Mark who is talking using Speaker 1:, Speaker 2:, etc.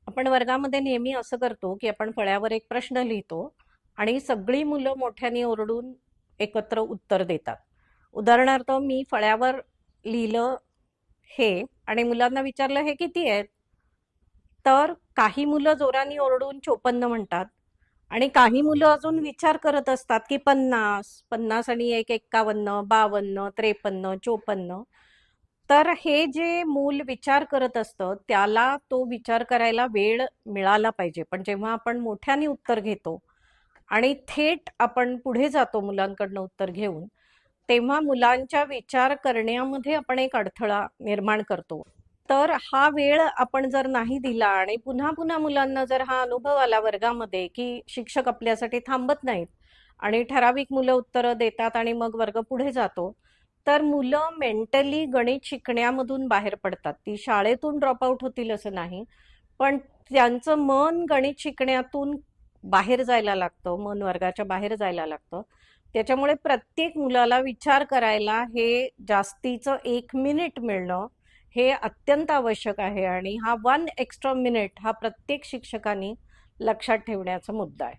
Speaker 1: आपण वर्गामध्ये नेहमी असं करतो की आपण फळ्यावर एक प्रश्न लिहितो आणि सगळी मुलं मोठ्याने ओरडून एकत्र उत्तर देतात. उदाहरणार्थ मी फळ्यावर लिहिलं हे आणि मुलांना विचारलं हे किती आहेत, तर काही मुलं जोराने ओरडून 54 म्हणतात आणि काही मुलं अजून विचार करत असतात की 50, 50 आणि 1 51, 52, 53, 54. तर हे जे मूल विचार करत असतं त्याला तो विचार करायला वेळ मिळाला पाहिजे. पण जेव्हा आपण मोठ्याने उत्तर घेतो आणि थेट आपण पुढे जातो मुलांकडनं उत्तर घेऊन, तेव्हा मुलांच्या विचार करण्यामध्ये आपण एक अडथळा निर्माण करतो. तर हा वेळ आपण जर नाही दिला आणि पुन्हा पुन्हा मुलांना जर हा अनुभव आला वर्गामध्ये की शिक्षक आपल्यासाठी थांबत नाहीत आणि ठराविक मुलं उत्तरं देतात आणि मग वर्ग पुढे जातो, तर मुलं मेंटली गणित शिकण्यामधून बाहेर पडतात. ती शाळेतून ड्रॉपआउट होतील असं नाही, पण त्यांचं मन गणित शिकण्यातून बाहेर जायला लागतं, मन वर्गाच्या बाहेर जायला लागतं. त्याच्यामुळे प्रत्येक मुलाला विचार करायला हे जास्तीचं 1 मिनिट मिळणं हे अत्यंत आवश्यक आहे आणि हा 1 एक्स्ट्रा मिनिट हा प्रत्येक शिक्षकाने लक्षात ठेवण्याचा मुद्दा आहे.